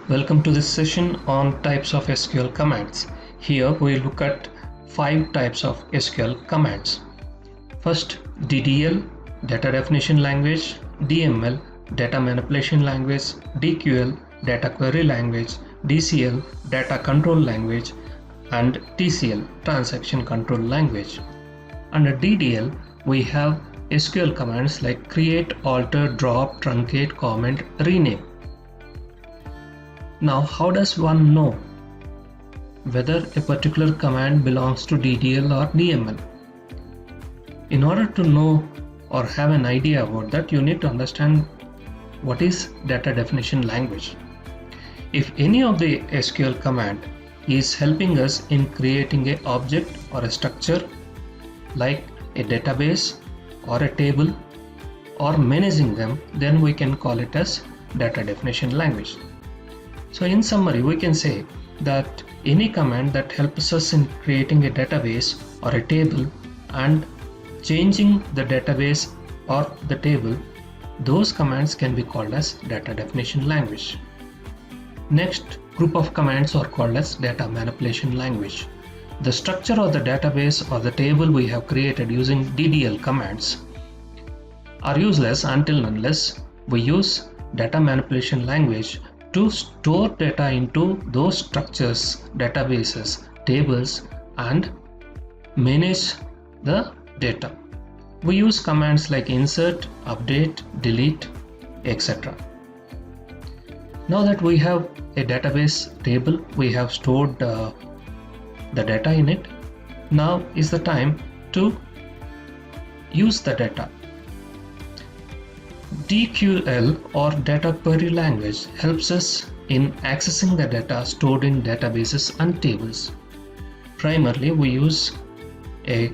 Welcome to this session on types of SQL commands. Here we look at 5 types of SQL commands. First, DDL, data definition language; DML, data manipulation language; DQL, data query language; DCL, data control language; and TCL, transaction control language. Under DDL, we have SQL commands like create, alter, drop, truncate, comment, rename. Now, how does one know whether a particular command belongs to DDL or DML? In order to know or have an idea about that, you need to understand what is data definition language. If any of the SQL command is helping us in creating an object or a structure like a database or a table or managing them, then we can call it as data definition language. So in summary, we can say that any command that helps us in creating a database or a table and changing the database or the table, those commands can be called as data definition language. Next group of commands are called as data manipulation language. The structure of the database or the table we have created using DDL commands are useless until and unless we use data manipulation language to store data into those structures, databases, tables, and manage the data. We use commands like insert, update, delete, etc. Now that we have a database table, we have stored the data in it. Now is the time to use the data. DQL or data query language helps us in accessing the data stored in databases and tables. Primarily, we use a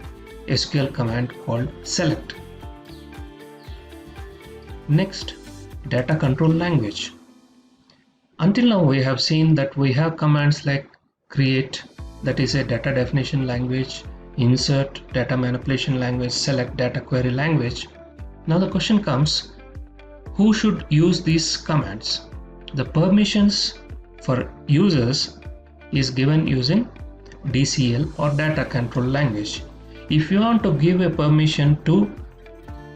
SQL command called select. Next, data control language. Until now, we have seen that we have commands like create, that is a data definition language; insert, data manipulation language; select, data query language. Now the question comes, who should use these commands? The permissions for users is given using DCL or data control language. If you want to give a permission to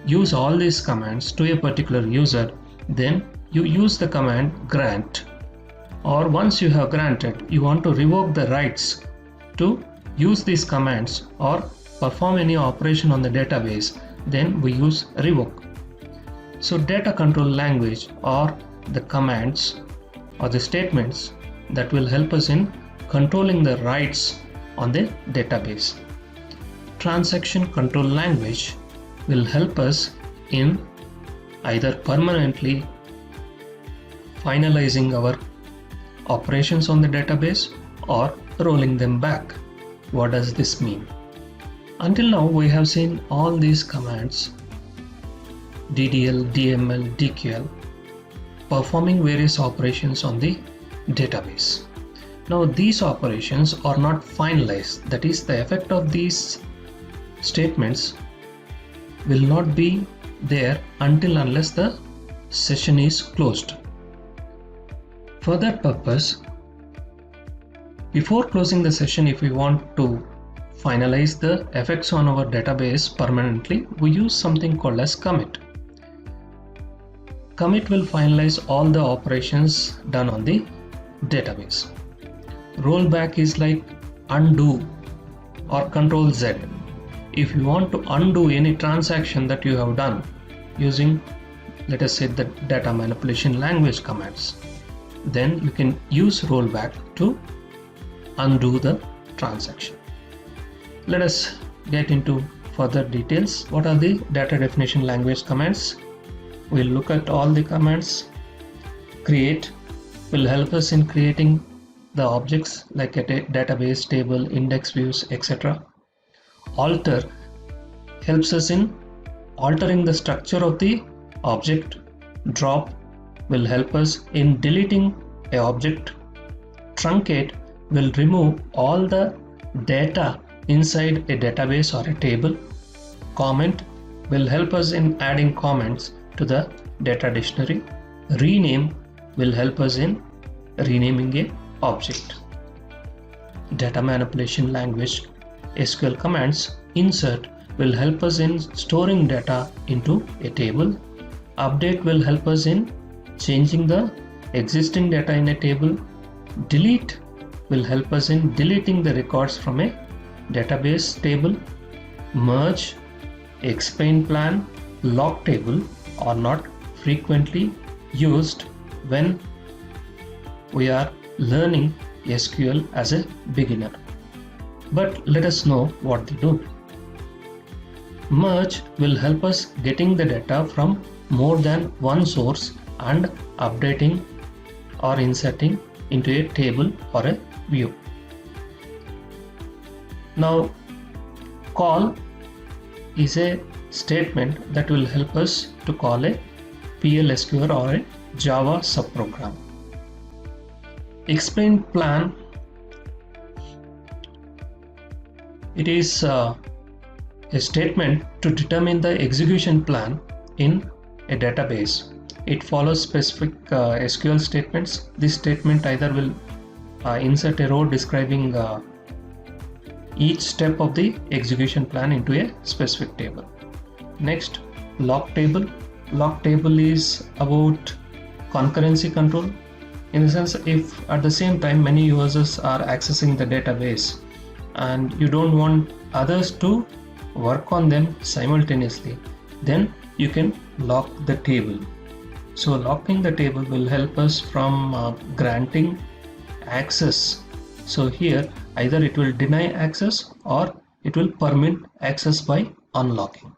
use all these commands to a particular user, then you use the command grant. Or once you have granted, you want to revoke the rights to use these commands or perform any operation on the database, then we use revoke. So data control language are the commands or the statements that will help us in controlling the rights on the database. Transaction control language will help us in either permanently finalizing our operations on the database or rolling them back. What does this mean? Until now, we have seen all these commands, DDL, DML, DQL, performing various operations on the database. Now these operations are not finalized, that is, the effect of these statements will not be there until unless the session is closed. For that purpose, before closing the session, if we want to finalize the effects on our database permanently, we use something called as commit. Commit will finalize all the operations done on the database. Rollback is like undo or Control Z. If you want to undo any transaction that you have done using, let us say, the data manipulation language commands, then you can use rollback to undo the transaction. Let us get into further details. What are the data definition language commands? We'll look at all the commands. Create will help us in creating the objects like a database, table, index views, etc. Alter helps us in altering the structure of the object. Drop will help us in deleting an object. Truncate will remove all the data inside a database or a table. Comment will help us in adding comments to the data dictionary. Rename will help us in renaming a object. Data manipulation language SQL commands insert will help us in storing data into a table. Update will help us in changing the existing data in a table. Delete will help us in deleting the records from a database table. Merge, explain plan, log table are not frequently used when we are learning SQL as a beginner. But let us know what they do. Merge will help us getting the data from more than one source and updating or inserting into a table or a view. Now, call is a statement that will help us to call a PL/SQL or a Java subprogram. Explain plan, it is a statement to determine the execution plan in a database. It follows specific SQL statements. This statement either will insert a row describing each step of the execution plan into a specific table. Next, log table. Log table is about concurrency control. In the sense, if at the same time many users are accessing the database and you don't want others to work on them simultaneously, then you can lock the table. So locking the table will help us from granting access. So here either it will deny access or it will permit access by unlocking.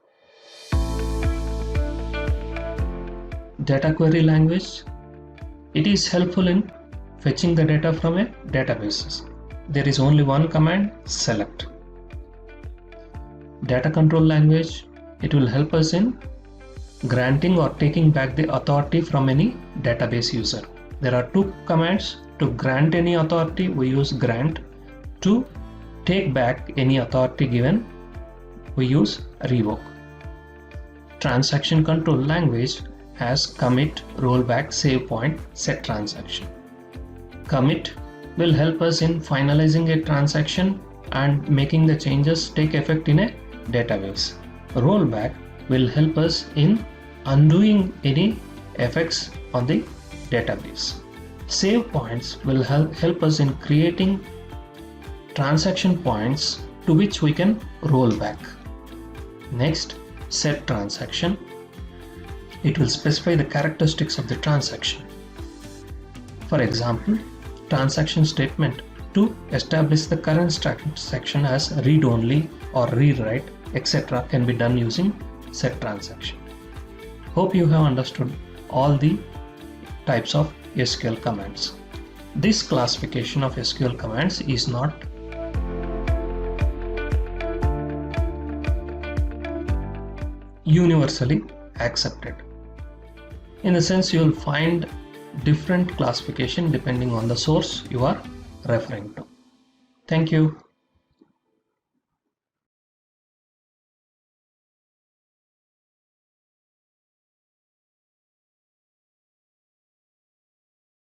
Data query language. It is helpful in fetching the data from a database. There is only one command, select. Data control language. It will help us in granting or taking back the authority from any database user. There are two commands. To grant any authority, we use grant. To take back any authority given, we use revoke. Transaction control language has commit, rollback, save point, set transaction. Commit will help us in finalizing a transaction and making the changes take effect in a database. Rollback will help us in undoing any effects on the database. Save points will help us in creating transaction points to which we can roll back. Next, set transaction. It will specify the characteristics of the transaction. For example, transaction statement to establish the current transaction as read only or rewrite, etc. can be done using set transaction. Hope you have understood all the types of SQL commands. This classification of SQL commands is not universally accepted. In a sense, you will find different classification depending on the source you are referring to. Thank you.